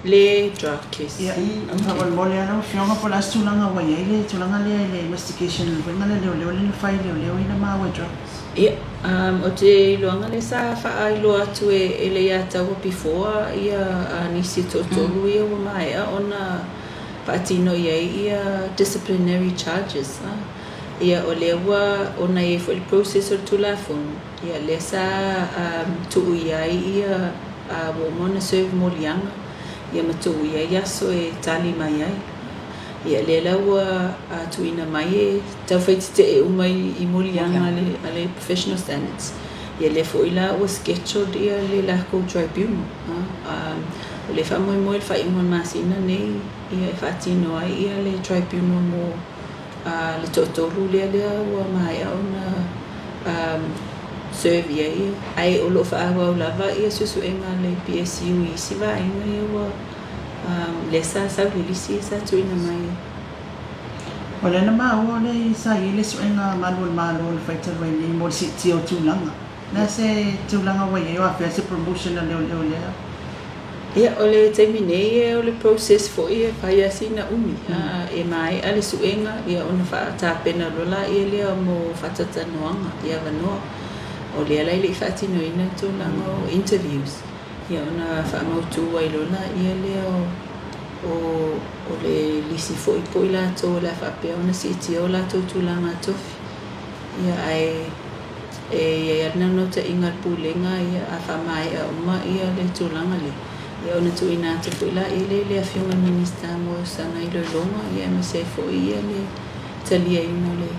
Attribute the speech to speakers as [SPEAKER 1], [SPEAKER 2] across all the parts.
[SPEAKER 1] le drug case.
[SPEAKER 2] Ia, ang mole ano, fiona po las tulanga wa ile, tulanga le investigation le ngale leoleo le fai leoleo ina mawa drugs.
[SPEAKER 1] Ia, o te loanga le sa faailoa atu e le ia tau before ia nisi totolu ia wa mai ona paatino ia disciplinary charges. Ia o lewa ona e for the process o tulafon. Ia le sa tu ia wo mona serve molianga. Ia matu ia so e tali mai ai. Ia le lawa tuina mai e tau faitite e umai I molianga ale professional standards. Ia le foila o scheduled ia le Lagolago tribunal. O le fa moi le fa imon masina nei ia fatino ai ia le tribunal mo le totolu le wa mai ona serve ia ai o lo fa wa lava ia suesuega le PSU I siva ia wa le sa lisi sa tuina mai.
[SPEAKER 2] Wala na maua le sa ile suenga malo le faita wa ni mo siitia o Tulaga. Na se Tulaga wa ia afia se promotion na leoleo.
[SPEAKER 1] Ia o le terminei o le process fo ia faiasina umi e mai ale suenga ia ona fa tapena rola ia le mo fatatanoanga ia vanoa o le ala ile fatino ina Tulaga interviews ia ona fa mautu ai rola ia le o le lisi fo I po ila to la fa pe ona siitia o la to Tulaga tofi ia ai ia na nota inga pulenga ia afa mai uma ia le Tulaga le ia ona tuina te puila ile le afiunga minister mo sana ilo longa ia me se fo ia le talia ino le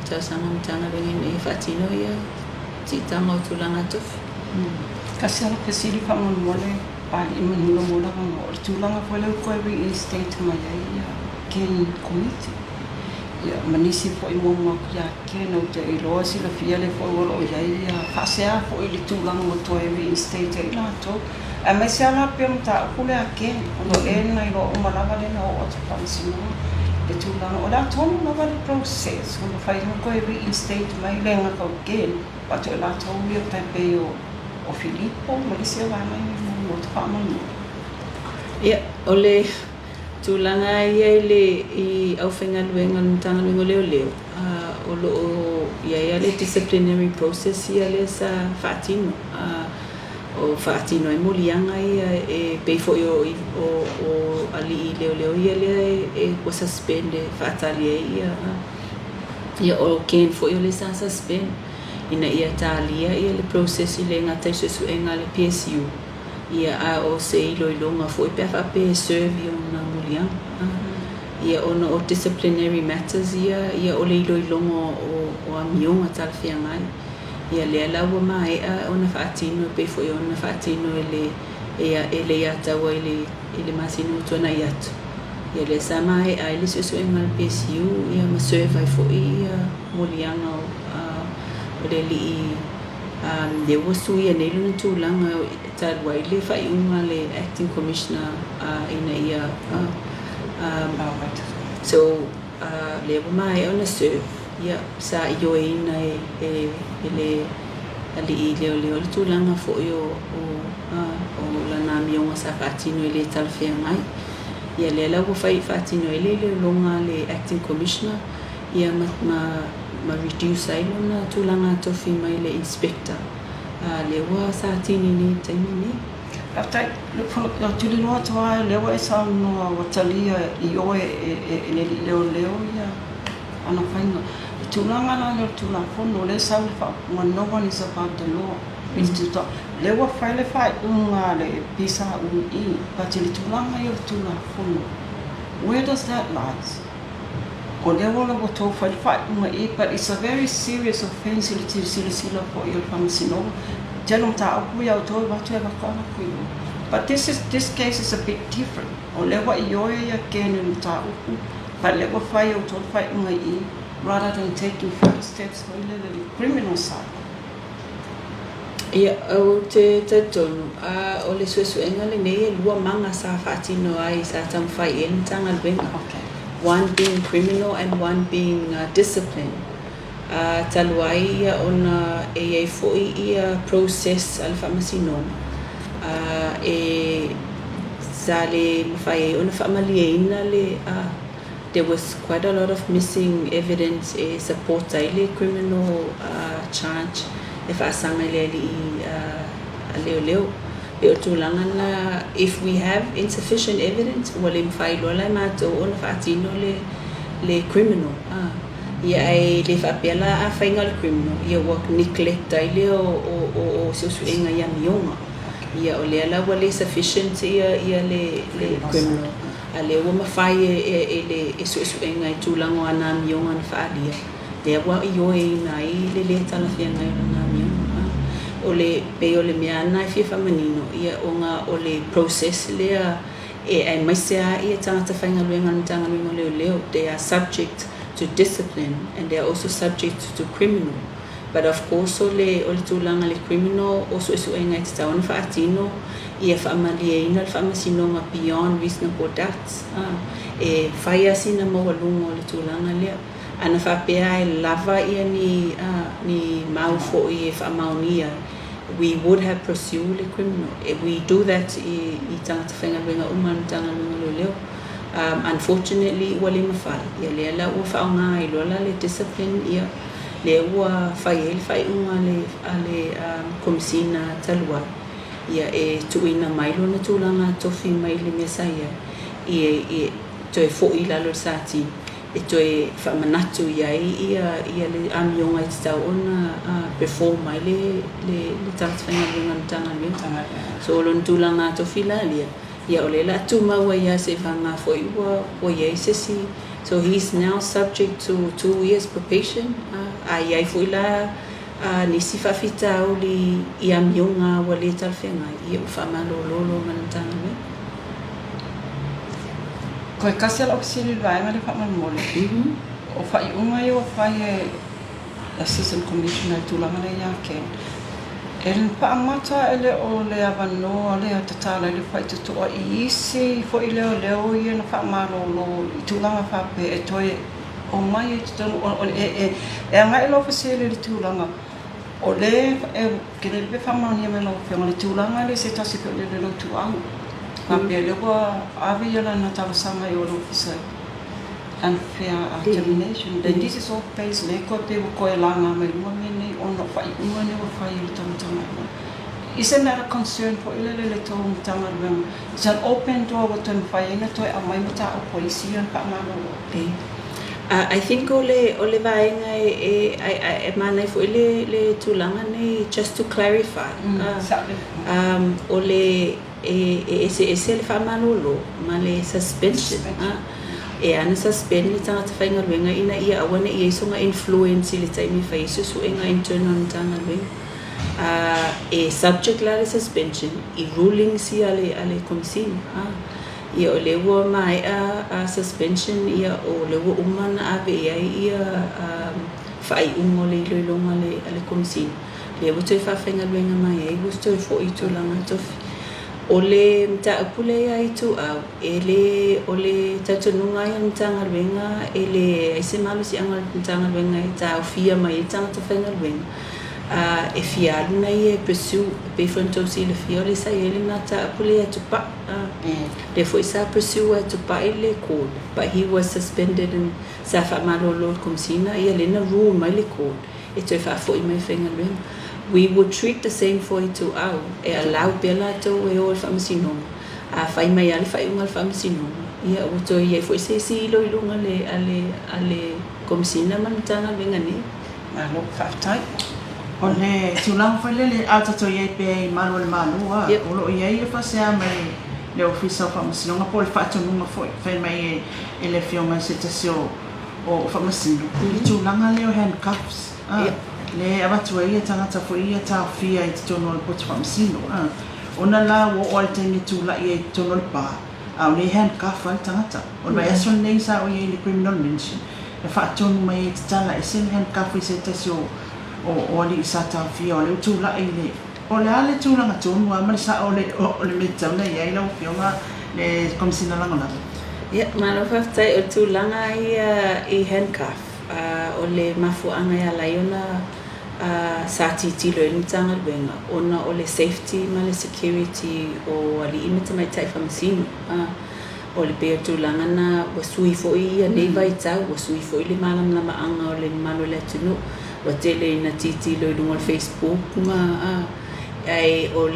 [SPEAKER 1] tasanga mtanga le ne fatino ia titanga o Tulaga tofi.
[SPEAKER 3] Kasala kasili fa mon mole pa imanilo mola ka mo Tulaga fo le ko reinstate mai ia ken committee. Ia manisi fo I mo ya ken o te ilo si la fia le fo o ia fasea fo I Tulaga mo to reinstate ina to. A me se ala pe mta kule ake o ena I lo malava le na o Faamasinoga e Tulaga o la tono na vale process o fai mo ko reinstate mai le nga ko ken pa to la to mi o tape o Filippo ma se va mai mo faamalolo.
[SPEAKER 1] Ia o le Tulaga ia le I aafiaga Matagaluega leoleo o lo ia le disciplinary process ia le sa faatino o faatino I molianga ia e peifo o ali leoleo ia le e ko suspend Papalii ia o ken fo le sa suspend ina ia talia ia le process I le ngata suesuega le PSU ia o se iloilonga fo pe fa pe serve ona molianga ia ona o disciplinary matters ia o le iloilonga o amionga talfiangai ia le lawa mai ona faatino pe fo ona faatino ele ia tawa ele masino tona iatu ia le samai le suesuega le PSU ia ma serve fo ia molianga o le li le wasu ia nei luna Tulaga talwai le faiunga le acting commissioner ina ia so le mai ona serve ia sa io ina le ali leoleo le Tulaga fo o la namionga sa fatino le talfiangai ia le lawa fai fatino le longa le acting commissioner ia ma reduce ai lona Tulaga tofi mai le inspector le wa sa tini ni taimini
[SPEAKER 3] After lo tuli no toa le wa sa no watalia I o le leoleo ia ana fainga Tulaga na le Tulaga fono le sa fa no one is about the law instituto le wa file fa unga le pisa but le Tulaga ia Tulaga fono where does that lie? O le wala o tō whaiwhai unga but it's a very serious offense ili tiri sila po I Faamasinoga. Tēnō tā opu ia o tō watu e wakana kuiwa. But this case is a bit different. O le wa I oe ia kēne no tā opu, but le wa whai o tō whai unga rather than taking further steps o ile le criminal side.
[SPEAKER 1] Ia o te tonu o le suesuega le nei lua manga sa faatino ai sa tamawhai e Matagaluega.
[SPEAKER 3] Okay.
[SPEAKER 1] One being criminal and one being discipline. Taluai ia ona e foi ia process al Faamasinoga. E le mawhai ona faamalieina le there was quite a lot of missing evidence support le criminal charge faasaga le leoleo le Tulaga na if we have insufficient evidence wale mawhai loa lai matou ona faatino le criminal ia ai le faapela afaiga le criminal ia work neglect ai le o suesuega ia mionga ia o lea la wale sufficient ia le criminal a le ua mawhai e suesuega i Tulaga ana mionga na faalia lea ua ioeina ai le talawhianga i lana mionga o le pe o le mea ana i fia whamanino ia o ngā o le process lea ai maisea ia tangata whaingaluenga na tangaluenga leoleo they are subject to discipline and they are also subject to criminal. But of course, o le Tulaga le criminal o suesuega i te taona faatino ia faamalieina le Faamasinoga beyond reasonable doubts. E whaia sina maualunga o le Tulaga lea. Ana whapea e lava ia ni mau fo'i e whaamaunia. We would have pursued the criminal. If we do that i tangata whaingaluenga umanu tangaluenga leoleo. Unfortunately, wale mawhai. Ia lea la ua whaonga i lola le discipline ia le ua whai unga le Komesina talua. Ia e tuina mailo na Tulaga tofi mai le mesa ia toe fo'i lalo sati. E toe whamanatu ia le amionga i te tau ona perform mai le tangata whaingaluenga na tangaluenga. So lon Tulaga tofi lalia. Ia ole la tumaua ia se vanga foi ua ia sesi. So he's now subject to 2 years probation. Ai foi la nisi faafitau li ia mionga wa le talwhenga ia faamalolo manatanga me.
[SPEAKER 3] Koe kasi ala ofisiri vaenga le faamalolo. O fai unga i o fai Assistant Commissioner i Tulaga le ia ken. Erin paamata ele o le avanoa le atatala le fai tutoa I isi fo I leoleo ia na faamalolo I Tulaga fape e toe o mai e tonu e anga ilo fasile le Tulaga o le kene le faamaunia me lo fe le Tulaga le se tasi pe le lo tuau fape le wa ave ia na talasanga I o lo ofisa unfair termination. Then this is all based le ko te ko e langa mai mo mene ono fai uma ne o fai le tama. Isn't that a concern for le to tama rem? It's an open door with them fai na to a mai mata o policia and Faamalolo.
[SPEAKER 1] I think ole vaenga e mana fo le Tulaga nei just to clarify. Ole ese le Faamalolo ma le suspension. E ana suspend le tangata whaingaluenga ina ia awana ia isonga influence le taimi whai suesuega internal na tangaluenga. E subject la le suspension I ruling si ale Komesina. Ia o le ua mai a suspension ia o le ua umana ave ia whai ungo le iloilonga ale Komesina. Le ua toi whawhaingaluenga mai e ua toi fo I Tulaga tofi. Ole mtaapule ia I tu au ole tatununga ia mtangaluenga ele ese malu si anga mtangaluenga I taofia mai I tangata whaingaluenga e fialu na ia pursue pe fronto si le fia ole sa ele mtaapule ia tupa le foi sa pursue ia tupa ele court but he was suspended in sa faamalolo Komesina ia le na rule mai le court e toi faafoi mai whaingaluenga. We would treat the same for it to our allow bela to we all Faamasinoga. Fai mai ale fai unga Faamasinoga. Ia o to ia foi se ilo ale Komesina manatanga vengani.
[SPEAKER 3] Malo faaftai.
[SPEAKER 2] O le Tulaga fai le ata to ia pe Malo le malu o lo ia fasea mai le ofisa Faamasinoga po le faatonunga foi fai mai ele fionga se tasio o Faamasinoga. Tulaga le handcuffs. Le abatua ia tangata fo ia taofia I te tono le poti Faamasinoga. Ona la o o te ni tula ia I tono le pa. Au le handcuff al tangata. O mai aso nei sa o ia le criminal mention. Le faatonu mai te tala e sen handcuff I se tasi o ali sa taofia o le tula I le. O le ale Tulaga tonu a mali sa o le metauna ia I lau fionga le Komesina Lagolago.
[SPEAKER 1] Ia, malo whaftai o Tulaga I handcuff. O le mafuanga ia laiona sa titilo e Matagaluega ona o le safety ma le security o ali imata mai tai Faamasino o le pea tulaga na ua sui foʻi ia nei vaitau ua sui foʻi le malamalamaʻaga o le malo le atunuu ua tele ina titilo i luga o le Facebook ma ai o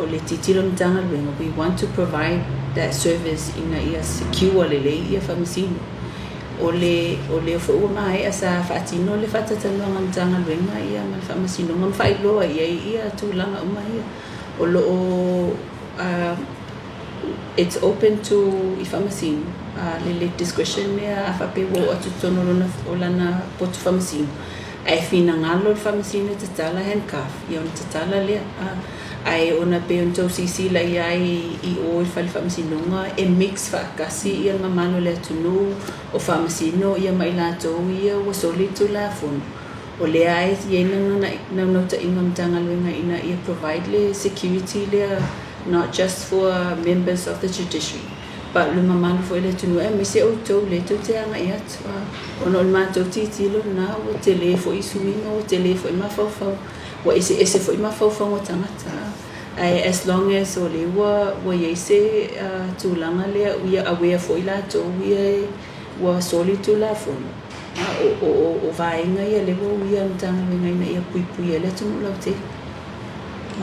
[SPEAKER 1] le titilo Matagaluega we want to provide that service ina ia secure lelei ia Faamasino o le foʻua mae sa faatino le faatatanuaga Matagaluega ia ma le Faamasinoga ma faailoa ia tulaga uma ia o loo it's open to I Faamasino le discretion ia afapeu atu tono o lana potu Faamasino ai finagalo le Faamasino e tatala handcuff ia ona tatala lea ai ona pe on tausisi la ai I o le Faamasinoga e mix faakasi ia mamalo le atunuu o Faamasino ia mai latou ia ua soli tulafonu o lea ai iai nautaʻiga Matagaluega ina ia provide le security lea not just for members of the judiciary but le mamalo foi le atunuu e mai se outou le tou te agai atu ona o le matou titilo na ua tele foʻi suiga ua tele foʻi mafaufau ua ese foʻi mafaufau o tagata ai as long as o le ua iai se tulaga lea ia aware foʻi latou ia ua soli tulafonu o vaega ia le ua uia Matagaluega ina ia puipui ai le atunuu lautei